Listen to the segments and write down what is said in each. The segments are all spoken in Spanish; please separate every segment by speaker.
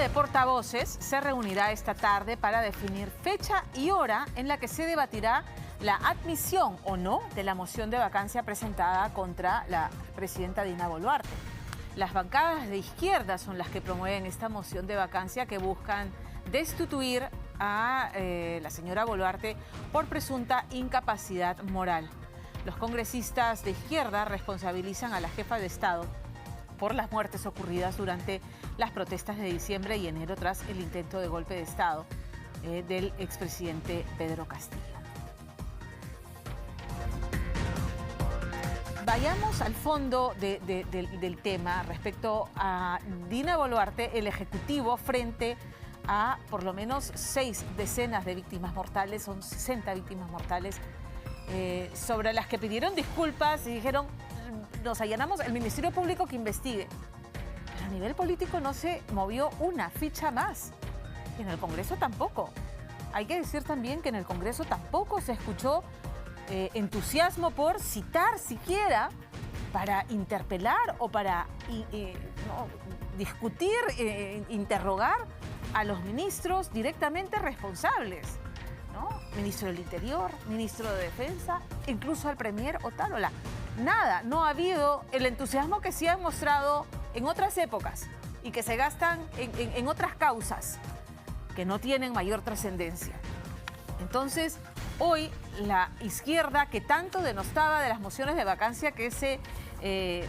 Speaker 1: de Portavoces se reunirá esta tarde para definir fecha y hora en la que se debatirá la admisión o no de la moción de vacancia presentada contra la presidenta Dina Boluarte. Las bancadas de izquierda son las que promueven esta moción de vacancia que buscan destituir a la señora Boluarte por presunta incapacidad moral. Los congresistas de izquierda responsabilizan a la jefa de Estado por las muertes ocurridas durante las protestas de diciembre y enero tras el intento de golpe de Estado del expresidente Pedro Castillo. Vayamos al fondo del tema respecto a Dina Boluarte, el Ejecutivo frente a por lo menos 6 decenas de víctimas mortales, son 60 víctimas mortales, sobre las que pidieron disculpas y dijeron, nos allanamos el Ministerio Público que investigue. Pero a nivel político no se movió una ficha más. Y en el Congreso tampoco. Hay que decir también que en el Congreso tampoco se escuchó entusiasmo por citar siquiera para interpelar o para discutir, interrogar a los ministros directamente responsables, ¿no? Ministro del Interior, ministro de Defensa, incluso al premier Otárola. Nada, no ha habido el entusiasmo que sí han mostrado en otras épocas y que se gastan en otras causas que no tienen mayor trascendencia. Entonces, hoy la izquierda que tanto denostaba de las mociones de vacancia que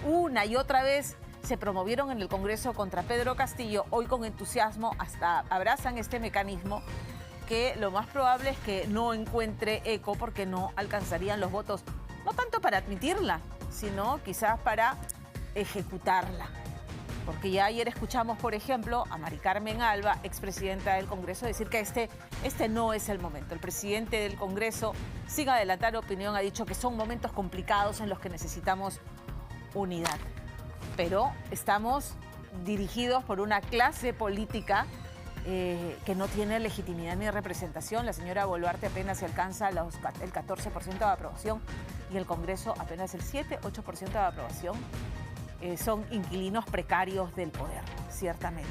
Speaker 1: una y otra vez se promovieron en el Congreso contra Pedro Castillo, hoy con entusiasmo hasta abrazan este mecanismo que lo más probable es que no encuentre eco porque no alcanzarían los votos, no tanto para admitirla, sino quizás para ejecutarla. Porque ya ayer escuchamos, por ejemplo, a Mari Carmen Alba, expresidenta del Congreso, decir que este no es el momento. El presidente del Congreso, sin adelantar opinión, ha dicho que son momentos complicados en los que necesitamos unidad. Pero estamos dirigidos por una clase política que no tiene legitimidad ni representación. La señora Boluarte apenas se alcanza el 14% de aprobación y el Congreso apenas el 7-8% de aprobación. Son inquilinos precarios del poder, ciertamente.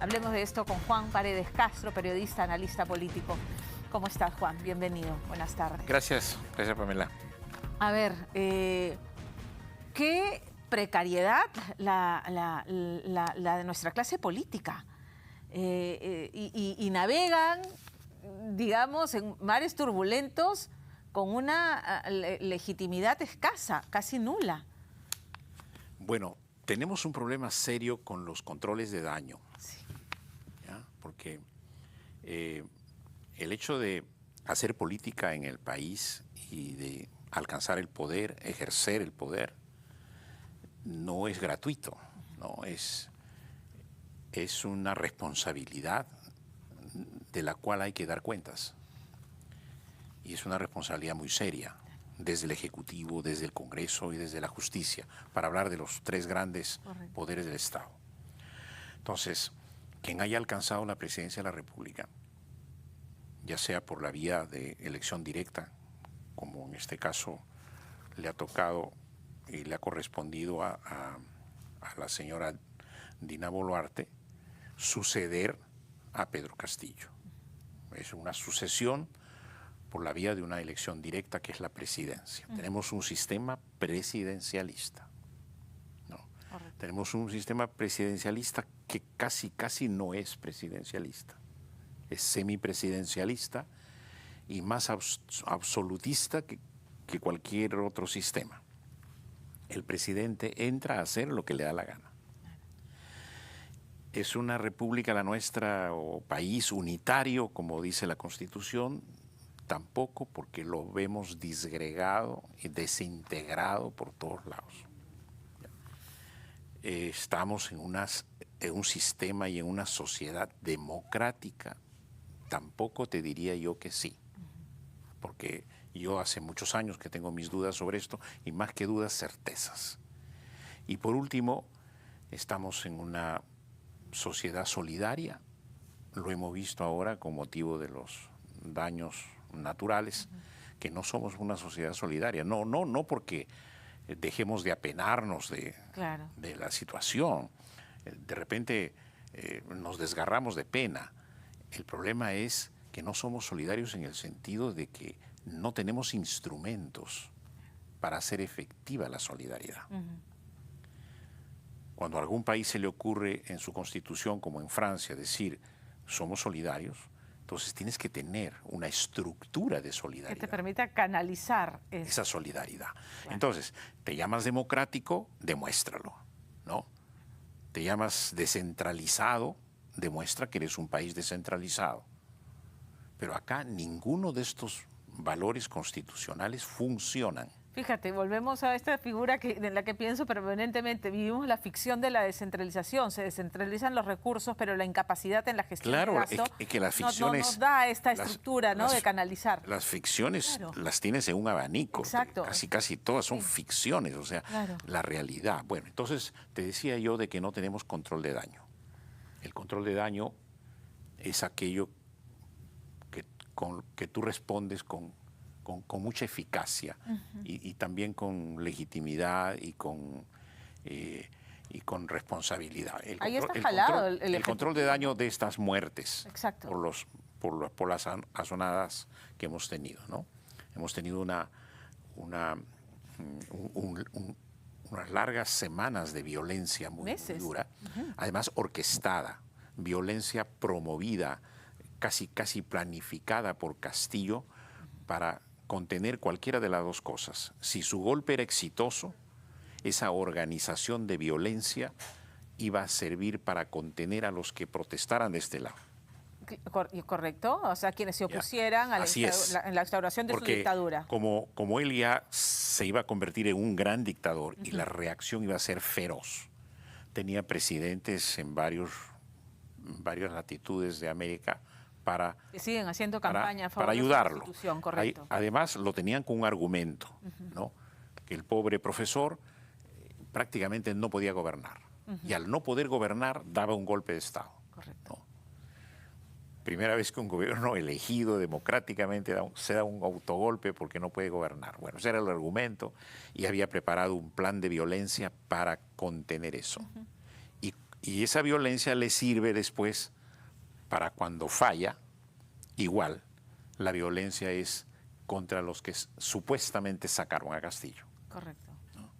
Speaker 1: Hablemos de esto con Juan Paredes Castro, periodista, analista político. ¿Cómo estás, Juan? Bienvenido. Buenas tardes.
Speaker 2: Gracias Pamela.
Speaker 1: A ver, qué precariedad la de nuestra clase política. Y navegan, digamos, en mares turbulentos con una legitimidad escasa, casi nula.
Speaker 2: Bueno, tenemos un problema serio con los controles de daño.
Speaker 1: Sí.
Speaker 2: ¿Ya? Porque el hecho de hacer política en el país y de alcanzar el poder, ejercer el poder, no es gratuito, ¿no? Es una responsabilidad de la cual hay que dar cuentas. Y es una responsabilidad muy seria, desde el Ejecutivo, desde el Congreso y desde la Justicia, para hablar de los 3 grandes poderes del Estado. Entonces, quien haya alcanzado la presidencia de la República, ya sea por la vía de elección directa, como en este caso le ha tocado y le ha correspondido a la señora Dina Boluarte, suceder a Pedro Castillo. Es una sucesión por la vía de una elección directa que es la presidencia. Tenemos un sistema presidencialista, ¿no? Tenemos un sistema presidencialista que casi no es presidencialista. Es semipresidencialista y más absolutista que cualquier otro sistema. El presidente entra a hacer lo que le da la gana. Es una república la nuestra, o país unitario, como dice la Constitución, tampoco, porque lo vemos disgregado y desintegrado por todos lados. Estamos en un sistema y en una sociedad democrática, tampoco te diría yo que sí, porque yo hace muchos años que tengo mis dudas sobre esto, y más que dudas, certezas. Y por último, estamos en una sociedad solidaria, lo hemos visto ahora con motivo de los daños naturales, que no somos una sociedad solidaria, no porque dejemos de apenarnos de la situación. De repente nos desgarramos de pena. El problema es que no somos solidarios en el sentido de que no tenemos instrumentos para hacer efectiva la solidaridad. Cuando a algún país se le ocurre en su constitución, como en Francia, decir somos solidarios, entonces tienes que tener una estructura de solidaridad.
Speaker 1: Que te permita canalizar
Speaker 2: esa solidaridad. Claro. Entonces, te llamas democrático, demuéstralo, ¿no? Te llamas descentralizado, demuestra que eres un país descentralizado. Pero acá ninguno de estos valores constitucionales funcionan.
Speaker 1: Fíjate, volvemos a esta figura en la que pienso permanentemente. Vivimos la ficción de la descentralización. Se descentralizan los recursos, pero la incapacidad en la gestión del gasto
Speaker 2: es que las ficciones,
Speaker 1: no nos da esta estructura, ¿no?, de canalizar.
Speaker 2: Las ficciones las tienes en un abanico.
Speaker 1: Exacto.
Speaker 2: Casi todas son ficciones, o sea, la realidad. Bueno, entonces te decía yo de que no tenemos control de daño. El control de daño es aquello que tú respondes con mucha eficacia y también con legitimidad y con responsabilidad.
Speaker 1: Ahí está jalado
Speaker 2: el control de daño de estas muertes.
Speaker 1: Exacto.
Speaker 2: por las azonadas que hemos tenido, ¿no? Hemos tenido unas largas semanas de violencia muy dura, además orquestada, violencia promovida, casi planificada por Castillo para contener cualquiera de las dos cosas. Si su golpe era exitoso, esa organización de violencia iba a servir para contener a los que protestaran de este lado.
Speaker 1: ¿Correcto? O sea, quienes se opusieran a la instauración de su dictadura.
Speaker 2: Como él ya se iba a convertir en un gran dictador y la reacción iba a ser feroz. Tenía presidentes en varias latitudes de América
Speaker 1: que siguen haciendo campaña a favor
Speaker 2: para ayudarlo.
Speaker 1: De la Constitución, correcto.
Speaker 2: Además, lo tenían con un argumento, ¿no? Que el pobre profesor prácticamente no podía gobernar. Y al no poder gobernar, daba un golpe de Estado.
Speaker 1: Correcto.
Speaker 2: ¿No? Primera vez que un gobierno elegido democráticamente se da un autogolpe porque no puede gobernar. Bueno, ese era el argumento y había preparado un plan de violencia para contener eso. Y esa violencia le sirve después para cuando falla, igual, la violencia es contra los que supuestamente sacaron a Castillo.
Speaker 1: Correcto.
Speaker 2: ¿No?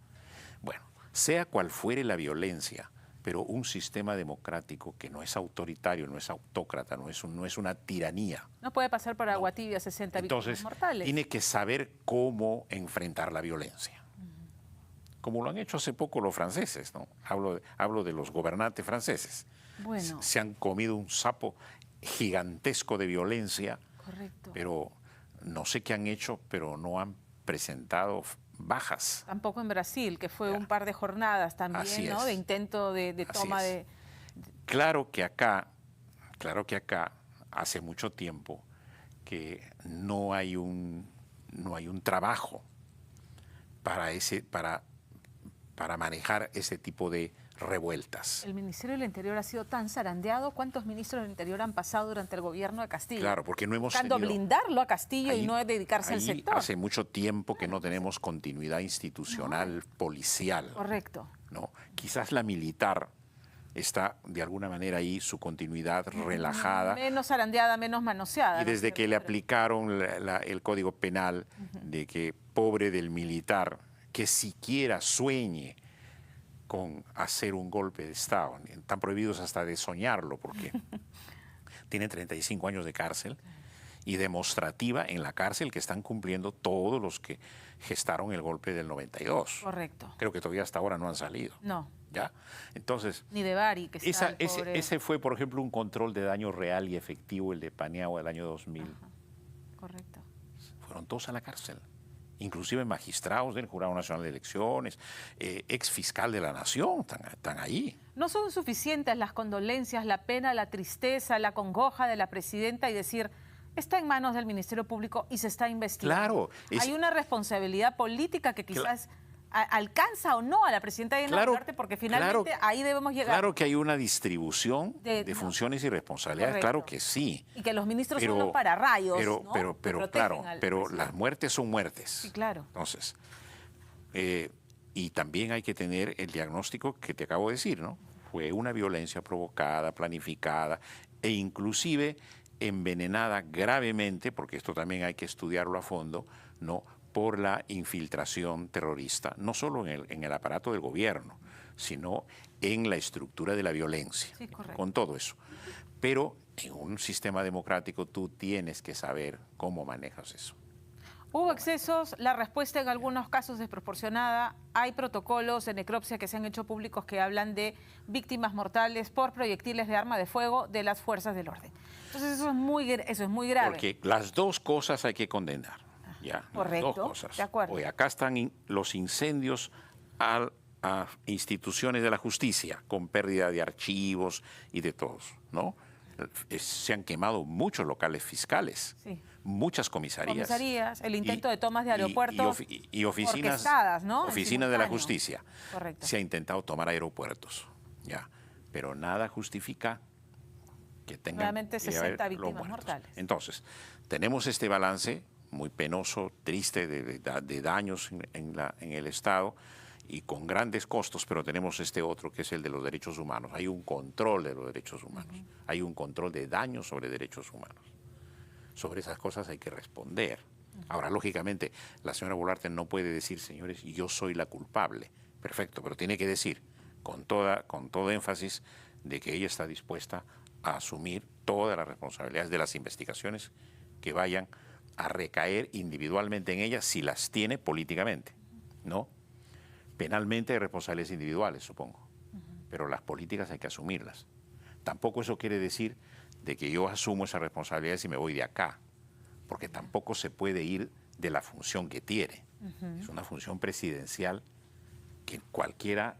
Speaker 2: Bueno, sea cual fuere la violencia, pero un sistema democrático que no es autoritario, no es autócrata, no es una tiranía.
Speaker 1: No puede pasar por agua tibia 60 víctimas mortales.
Speaker 2: Tiene que saber cómo enfrentar la violencia. Como lo han hecho hace poco los franceses, ¿no? Hablo de los gobernantes franceses.
Speaker 1: Bueno.
Speaker 2: Se han comido un sapo gigantesco de violencia.
Speaker 1: Correcto.
Speaker 2: Pero no sé qué han hecho, pero no han presentado bajas.
Speaker 1: Tampoco en Brasil, que fue un par de jornadas también, ¿no? De intento de toma de...
Speaker 2: Claro que acá, hace mucho tiempo, que no hay un trabajo para manejar ese tipo de revueltas.
Speaker 1: El Ministerio del Interior ha sido tan zarandeado. ¿Cuántos ministros del Interior han pasado durante el gobierno de Castillo?
Speaker 2: Claro, porque no hemos
Speaker 1: buscando blindarlo a Castillo y no dedicarse al sector.
Speaker 2: Hace mucho tiempo que no tenemos continuidad institucional, policial.
Speaker 1: Correcto.
Speaker 2: ¿No? Quizás la militar está de alguna manera ahí, su continuidad relajada.
Speaker 1: Menos zarandeada, menos manoseada.
Speaker 2: Y desde que le aplicaron el Código Penal de que pobre del militar que siquiera sueñe con hacer un golpe de Estado. Están prohibidos hasta de soñarlo porque tiene 35 años de cárcel y demostrativa en la cárcel que están cumpliendo todos los que gestaron el golpe del 92.
Speaker 1: Correcto.
Speaker 2: Creo que todavía hasta ahora no han salido.
Speaker 1: No.
Speaker 2: ¿Ya? Entonces,
Speaker 1: ni de Bari, que está
Speaker 2: ese fue, por ejemplo, un control de daño real y efectivo, el de Paniagua del año 2000.
Speaker 1: Ajá. Correcto.
Speaker 2: Fueron todos a la cárcel. Inclusive magistrados del Jurado Nacional de Elecciones, ex fiscal de la Nación, están ahí.
Speaker 1: ¿No son suficientes las condolencias, la pena, la tristeza, la congoja de la presidenta y decir, está en manos del Ministerio Público y se está investigando?
Speaker 2: Claro.
Speaker 1: Hay una responsabilidad política que quizás alcanza o no a la presidenta Dina Boluarte, porque finalmente ahí debemos llegar.
Speaker 2: Claro que hay una distribución de funciones y responsabilidades,
Speaker 1: correcto.
Speaker 2: Claro que sí.
Speaker 1: Y que los ministros son los pararrayos,
Speaker 2: pero las muertes son muertes.
Speaker 1: Sí, claro.
Speaker 2: Entonces, y también hay que tener el diagnóstico que te acabo de decir, ¿no? fue una violencia provocada, planificada e inclusive envenenada gravemente, porque esto también hay que estudiarlo a fondo, ¿no?, por la infiltración terrorista, no solo en el aparato del gobierno, sino en la estructura de la violencia,
Speaker 1: Sí, correcto.
Speaker 2: con todo eso. Pero en un sistema democrático tú tienes que saber cómo manejas eso.
Speaker 1: Hubo excesos, la respuesta en algunos casos desproporcionada. Hay protocolos de necropsia que se han hecho públicos que hablan de víctimas mortales por proyectiles de arma de fuego de las fuerzas del orden. Entonces eso es muy grave.
Speaker 2: Porque las dos cosas hay que condenar. Ya,
Speaker 1: correcto,
Speaker 2: las dos cosas.
Speaker 1: de acuerdo.
Speaker 2: Oye, acá están los incendios a instituciones de la justicia, con pérdida de archivos y de todos, ¿no? Se han quemado muchos locales fiscales,
Speaker 1: Sí.
Speaker 2: muchas comisarías.
Speaker 1: El intento de tomas de aeropuertos
Speaker 2: y oficinas,
Speaker 1: orquestadas, ¿no?
Speaker 2: oficinas de la justicia.
Speaker 1: Correcto.
Speaker 2: Se ha intentado tomar aeropuertos, ya, pero nada justifica que tengan
Speaker 1: Nuevamente
Speaker 2: que haber
Speaker 1: 60
Speaker 2: los
Speaker 1: víctimas
Speaker 2: muertos.
Speaker 1: mortales.
Speaker 2: Entonces, tenemos este balance muy penoso, triste, de daños en el Estado y con grandes costos, pero tenemos este otro que es el de los derechos humanos. Hay un control de los derechos humanos, hay un control de daños sobre derechos humanos. Sobre esas cosas hay que responder. Ahora, lógicamente, la señora Boluarte no puede decir, señores, yo soy la culpable. Perfecto, pero tiene que decir con todo énfasis de que ella está dispuesta a asumir todas las responsabilidades de las investigaciones que vayan a recaer individualmente en ella si las tiene políticamente, ¿no? Penalmente hay responsabilidades individuales, supongo, pero las políticas hay que asumirlas. Tampoco eso quiere decir de que yo asumo esas responsabilidades y me voy de acá, porque tampoco se puede ir de la función que tiene. Es una función presidencial que cualquiera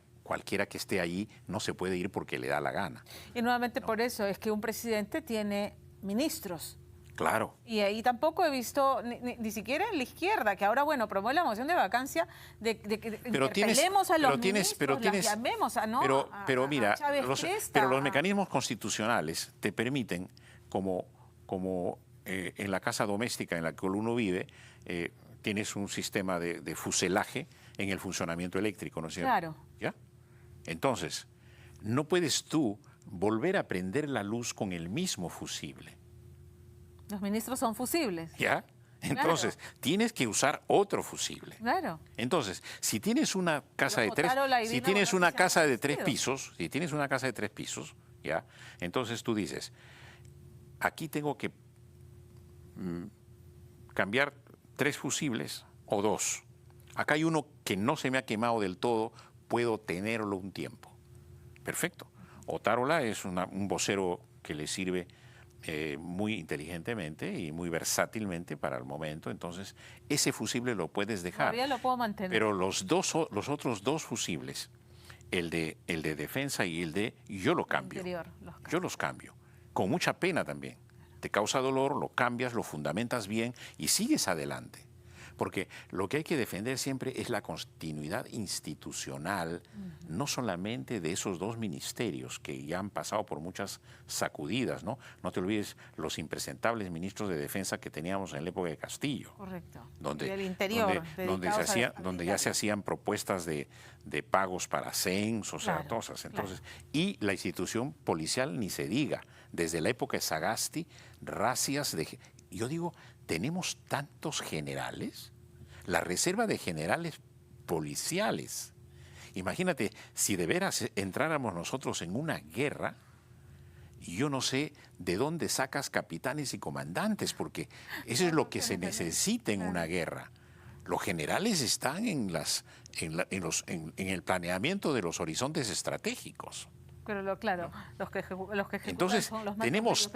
Speaker 2: que esté allí no se puede ir porque le da la gana.
Speaker 1: Y nuevamente por eso es que un presidente tiene ministros.
Speaker 2: Claro.
Speaker 1: Y ahí tampoco he visto, ni siquiera en la izquierda, que ahora, bueno, promueve la moción de vacancia, de que interpelemos a los ministros, las llamemos a, ¿no?
Speaker 2: Pero mira,
Speaker 1: Cresta,
Speaker 2: los mecanismos constitucionales te permiten, como en la casa doméstica en la que uno vive, tienes un sistema de fuselaje en el funcionamiento eléctrico, ¿no es cierto?
Speaker 1: Claro.
Speaker 2: ¿Ya? Entonces, no puedes tú volver a prender la luz con el mismo fusible.
Speaker 1: Los ministros son fusibles.
Speaker 2: ¿Ya? Entonces, tienes que usar otro fusible.
Speaker 1: Claro.
Speaker 2: Entonces, si tienes una casa de tres pisos, ¿ya? Entonces tú dices, aquí tengo que cambiar 3 fusibles o 2. Acá hay uno que no se me ha quemado del todo, puedo tenerlo un tiempo. Perfecto. Otárola es un vocero que le sirve muy inteligentemente y muy versátilmente para el momento, entonces ese fusible lo puedes dejar.
Speaker 1: Todavía lo puedo mantener.
Speaker 2: Pero los otros 2 fusibles, el de defensa y el de yo lo cambio. Yo los cambio. Con mucha pena también. Te causa dolor, lo cambias, lo fundamentas bien y sigues adelante. Porque lo que hay que defender siempre es la continuidad institucional, no solamente de esos 2 ministerios que ya han pasado por muchas sacudidas, ¿no? No te olvides los impresentables ministros de defensa que teníamos en la época de Castillo.
Speaker 1: Correcto.
Speaker 2: Donde,
Speaker 1: del interior.
Speaker 2: donde ya se hacían propuestas de pagos para CENS, o sea, cosas. Entonces, y la institución policial ni se diga. Desde la época de Sagasti, racias de... Yo digo, tenemos tantos generales, la reserva de generales policiales. Imagínate, si de veras entráramos nosotros en una guerra, yo no sé de dónde sacas capitanes y comandantes, porque eso es lo que se necesita en una guerra. Los generales están en el planeamiento de los horizontes estratégicos.
Speaker 1: Pero los que ejecutan
Speaker 2: entonces,
Speaker 1: son los más
Speaker 2: tenemos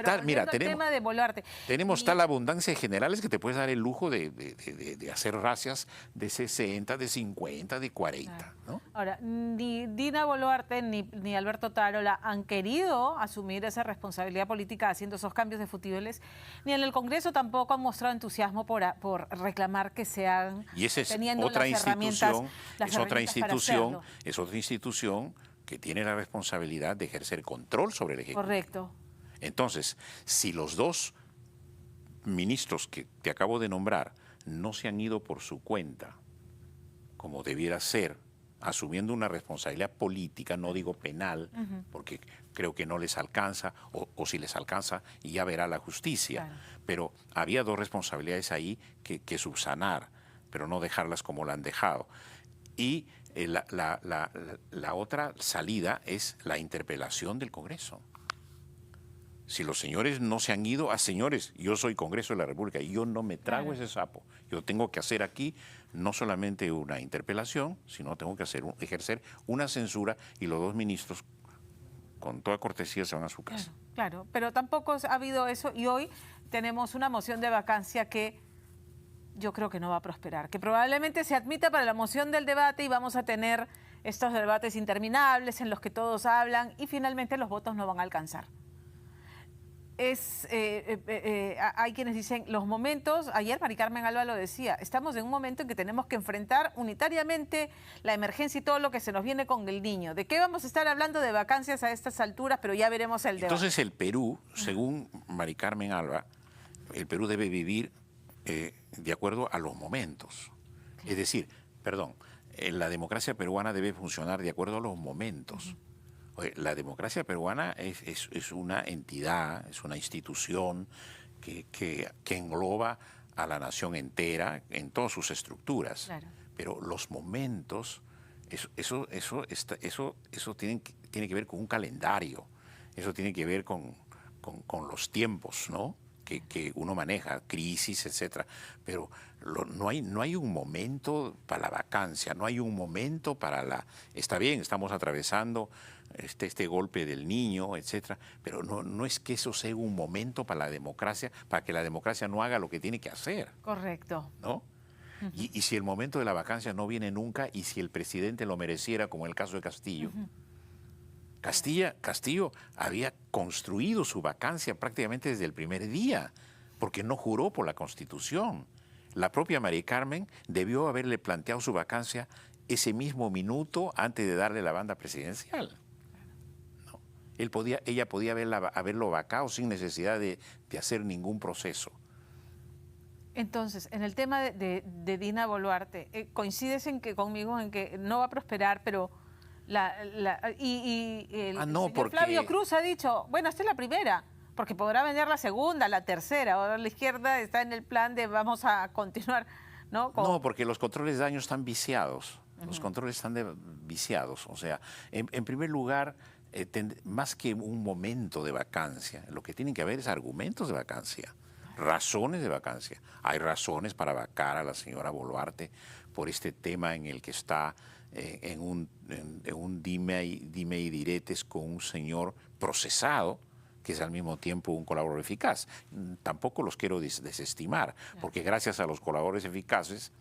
Speaker 1: tema de Boluarte.
Speaker 2: Tenemos tal abundancia de generales que te puedes dar el lujo de hacer racias de 60, de 50, de 40. ¿No?
Speaker 1: Ahora, ni Dina Boluarte ni Alberto Otárola han querido asumir esa responsabilidad política haciendo esos cambios de fusibles, ni en el Congreso tampoco han mostrado entusiasmo por reclamar que se hagan.
Speaker 2: Y esa es otra institución que tiene la responsabilidad de ejercer control sobre el Ejecutivo.
Speaker 1: Correcto.
Speaker 2: Entonces, si los 2 ministros que te acabo de nombrar no se han ido por su cuenta, como debiera ser, asumiendo una responsabilidad política, no digo penal, porque creo que no les alcanza, o si les alcanza, y ya verá la justicia.
Speaker 1: Claro.
Speaker 2: Pero había dos responsabilidades ahí que subsanar, pero no dejarlas como la han dejado. Y la otra salida es la interpelación del Congreso. Si los señores no se han ido, señores, yo soy Congreso de la República y yo no me trago ese sapo. Yo tengo que hacer aquí no solamente una interpelación, sino tengo que ejercer una censura, y los dos ministros, con toda cortesía, se van a su casa.
Speaker 1: Claro, claro, pero tampoco ha habido eso, y hoy tenemos una moción de vacancia que yo creo que no va a prosperar, que probablemente se admita para la moción del debate y vamos a tener estos debates interminables en los que todos hablan y finalmente los votos no van a alcanzar. Hay quienes dicen, los momentos, ayer Mari Carmen Alba lo decía, estamos en un momento en que tenemos que enfrentar unitariamente la emergencia y todo lo que se nos viene con el niño. ¿De qué vamos a estar hablando de vacancias a estas alturas? Pero ya veremos el debate.
Speaker 2: Entonces el Perú, según Mari Carmen Alba, el Perú debe vivir de acuerdo a los momentos. Claro. Es decir, la democracia peruana debe funcionar de acuerdo a los momentos. La democracia peruana es una entidad, es una institución que engloba a la nación entera en todas sus estructuras. Claro. Pero los momentos, eso tiene que ver con un calendario, eso tiene que ver con los tiempos, ¿no? Que uno maneja, crisis, etcétera. Pero no hay un momento para la vacancia, no hay un momento para la... Está bien, estamos atravesando este golpe del niño, etcétera, pero no es que eso sea un momento para la democracia, para que la democracia no haga lo que tiene que hacer. Correcto. ¿No? Y si el momento de la vacancia no viene nunca, y si el presidente lo mereciera, como en el caso de Castillo, Castillo había construido su vacancia prácticamente desde el primer día, porque no juró por la Constitución. La propia Mari Carmen debió haberle planteado su vacancia ese mismo minuto antes de darle la banda presidencial. No. Ella podía haberlo vacado sin necesidad de hacer ningún proceso.
Speaker 1: Entonces, en el tema de Dina Boluarte, ¿coincides conmigo en que no va a prosperar, pero... el señor Flavio Cruz ha dicho, bueno, esta es la primera, porque podrá vender la segunda, la tercera. Ahora la izquierda está en el plan de vamos a continuar, ¿no?
Speaker 2: No, porque los controles de daño están viciados. Los controles están viciados. O sea, en primer lugar, más que un momento de vacancia, lo que tienen que haber es argumentos de vacancia, razones de vacancia. Hay razones para vacar a la señora Boluarte por este tema en el que está en un dime y diretes con un señor procesado, que es al mismo tiempo un colaborador eficaz. Tampoco los quiero desestimar, porque gracias a los colaboradores eficaces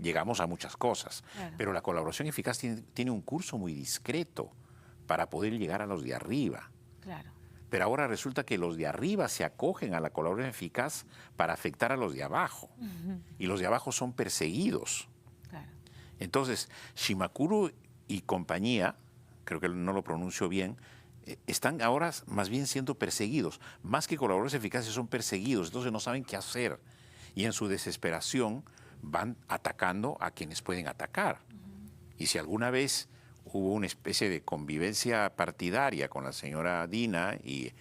Speaker 2: llegamos a muchas cosas. Claro. Pero la colaboración eficaz tiene un curso muy discreto para poder llegar a los de arriba. Claro. Pero ahora resulta que los de arriba se acogen a la colaboración eficaz para afectar a los de abajo. Y los de abajo son perseguidos. Claro. Entonces, Shimakuru y compañía, creo que no lo pronuncio bien, están ahora más bien siendo perseguidos. Más que colaboradores eficaces, son perseguidos. Entonces no saben qué hacer. Y en su desesperación van atacando a quienes pueden atacar. Y si alguna vez hubo una especie de convivencia partidaria con la señora Dina y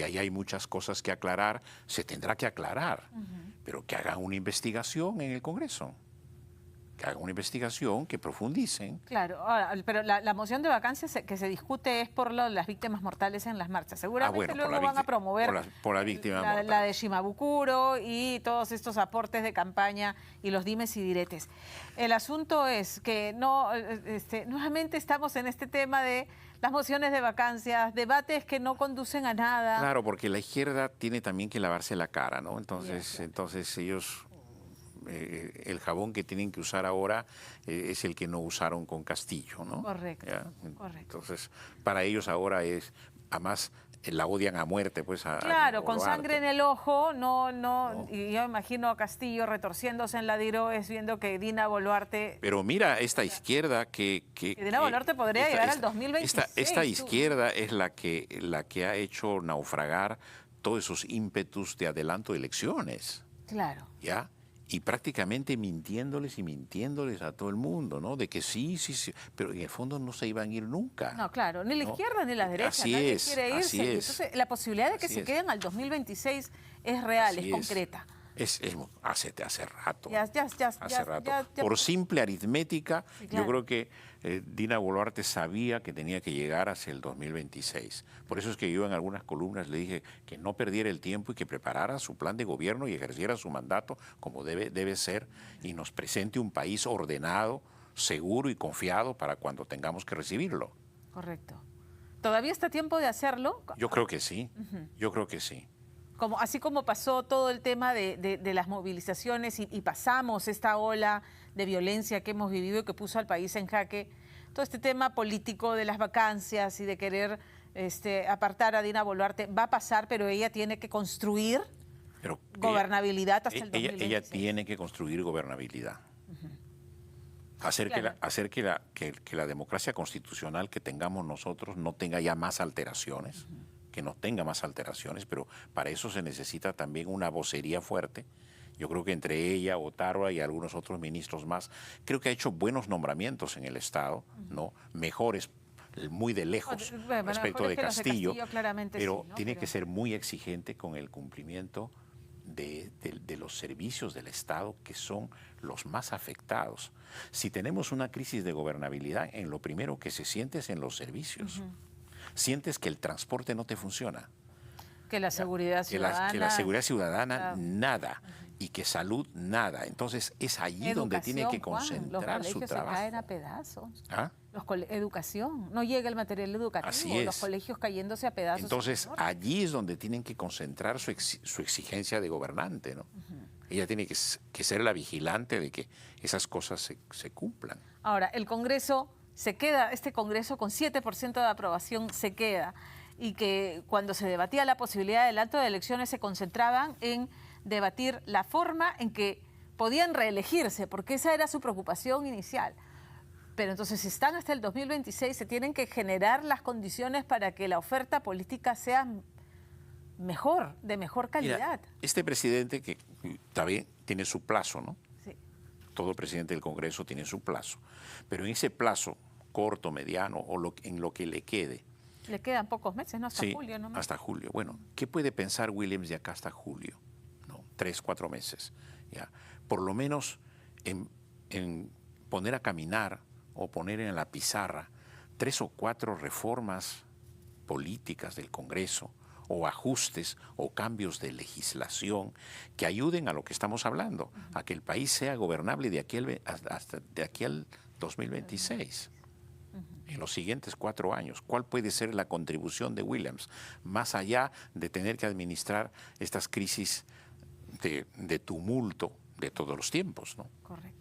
Speaker 2: ahí hay muchas cosas que aclarar, se tendrá que aclarar. Pero que hagan una investigación en el Congreso. Que hagan una investigación, que profundicen.
Speaker 1: Claro, ahora, pero la moción de vacancia que se discute es por las víctimas mortales en las marchas. Seguramente luego van a promover
Speaker 2: por la víctima mortal.
Speaker 1: La de Shimabukuro y todos estos aportes de campaña y los dimes y diretes. El asunto es que nuevamente estamos en este tema de las mociones de vacancias, debates que no conducen a nada.
Speaker 2: Claro, porque la izquierda tiene también que lavarse la cara, ¿no? Entonces ellos... el jabón que tienen que usar ahora es el que no usaron con Castillo, ¿no?
Speaker 1: Correcto, correcto.
Speaker 2: Entonces, para ellos ahora es, además, la odian a muerte, pues.
Speaker 1: Claro, con sangre en el ojo, no. Y yo imagino a Castillo retorciéndose en la Diroes viendo que Dina Boluarte...
Speaker 2: Pero mira, esta izquierda que
Speaker 1: Dina Boluarte podría llegar al 2026.
Speaker 2: Esta izquierda es la que ha hecho naufragar todos esos ímpetus de adelanto de elecciones.
Speaker 1: Claro.
Speaker 2: ¿Ya? y prácticamente mintiéndoles y mintiéndoles a todo el mundo, ¿no? De que sí, sí, sí, pero en el fondo no se iban a ir nunca.
Speaker 1: No, claro, ni la
Speaker 2: ¿no?
Speaker 1: izquierda ni la derecha,
Speaker 2: Así
Speaker 1: nadie
Speaker 2: es,
Speaker 1: quiere irse.
Speaker 2: así
Speaker 1: Y
Speaker 2: es.
Speaker 1: entonces, la posibilidad de que
Speaker 2: Así
Speaker 1: se
Speaker 2: es.
Speaker 1: queden al 2026 es real,
Speaker 2: Así
Speaker 1: es concreta.
Speaker 2: Hace rato. Hace rato. Por simple aritmética,
Speaker 1: Sí, claro.
Speaker 2: yo creo que Dina Boluarte sabía que tenía que llegar hacia el 2026. Por eso es que yo en algunas columnas le dije que no perdiera el tiempo y que preparara su plan de gobierno y ejerciera su mandato como debe ser y nos presente un país ordenado, seguro y confiado para cuando tengamos que recibirlo.
Speaker 1: Correcto. ¿Todavía está tiempo de hacerlo?
Speaker 2: Yo creo que sí, yo creo que sí.
Speaker 1: Así como pasó todo el tema de las movilizaciones y pasamos esta ola de violencia que hemos vivido y que puso al país en jaque, todo este tema político de las vacancias y de querer apartar a Dina Boluarte va a pasar, pero ella tiene que construir gobernabilidad hasta el 2026.
Speaker 2: Ella tiene que construir gobernabilidad. Hacer que la democracia constitucional que tengamos nosotros no tenga ya más alteraciones, que no tenga más alteraciones, pero para eso se necesita también una vocería fuerte. Yo creo que entre ella, Otárola y algunos otros ministros más, creo que ha hecho buenos nombramientos en el Estado, ¿no? Mejores, muy de lejos respecto de Castillo, pero tiene que ser muy exigente con el cumplimiento de los servicios del Estado que son los más afectados. Si tenemos una crisis de gobernabilidad, en lo primero que se siente es en los servicios. Sientes que el transporte no te funciona.
Speaker 1: Que la seguridad ciudadana.
Speaker 2: Que la seguridad ciudadana, nada. Y que salud, nada. Entonces, es allí donde tiene que concentrar su trabajo. Los colegios se caen a pedazos.
Speaker 1: ¿Ah? Educación. No llega el material educativo.
Speaker 2: Así es.
Speaker 1: Los colegios cayéndose a pedazos.
Speaker 2: Entonces, allí es donde tienen que concentrar su exigencia de gobernante, ¿no? Ella tiene que ser la vigilante de que esas cosas se cumplan.
Speaker 1: Ahora, el Congreso se queda, este Congreso con 7% de aprobación se queda, y que cuando se debatía la posibilidad del adelanto de elecciones se concentraban en debatir la forma en que podían reelegirse, porque esa era su preocupación inicial. Pero entonces, si están hasta el 2026, se tienen que generar las condiciones para que la oferta política sea mejor, de mejor calidad.
Speaker 2: Mira, este presidente que también tiene su plazo, ¿no?
Speaker 1: Sí.
Speaker 2: Todo presidente del Congreso tiene su plazo, pero en ese plazo corto, mediano o en lo que le quede.
Speaker 1: Le quedan pocos meses, ¿no? Hasta julio, ¿no?
Speaker 2: Hasta julio. Bueno, ¿qué puede pensar Williams de acá hasta julio? ¿No? 3, 4 meses. ¿Ya? Por lo menos en poner a caminar o poner en la pizarra 3 o 4 reformas políticas del Congreso o ajustes o cambios de legislación que ayuden a lo que estamos hablando, a que el país sea gobernable de aquí al 2026. En los siguientes 4 años, ¿cuál puede ser la contribución de Williams? Más allá de tener que administrar estas crisis de tumulto de todos los tiempos, ¿no?
Speaker 1: Correcto.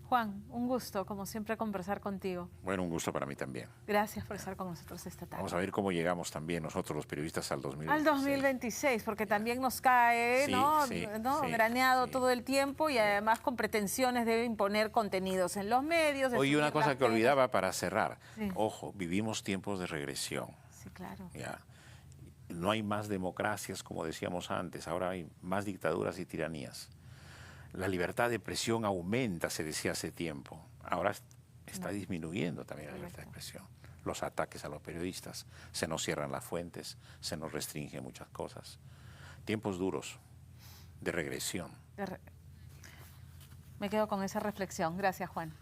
Speaker 1: Juan, un gusto, como siempre, conversar contigo.
Speaker 2: Bueno, un gusto para mí también.
Speaker 1: Gracias por estar con nosotros esta tarde.
Speaker 2: Vamos a ver cómo llegamos también nosotros los periodistas al 2026.
Speaker 1: Al 2026, porque también nos cae, graneado todo el tiempo y además con pretensiones de imponer contenidos en los medios.
Speaker 2: Oye, una cosa que olvidaba para cerrar. Sí. Ojo, vivimos tiempos de regresión.
Speaker 1: Sí, claro.
Speaker 2: ¿Ya? No hay más democracias, como decíamos antes, ahora hay más dictaduras y tiranías. La libertad de expresión aumenta, se decía hace tiempo. Ahora está disminuyendo también la libertad de expresión. Los ataques a los periodistas, se nos cierran las fuentes, se nos restringen muchas cosas. Tiempos duros de regresión.
Speaker 1: Me quedo con esa reflexión. Gracias, Juan.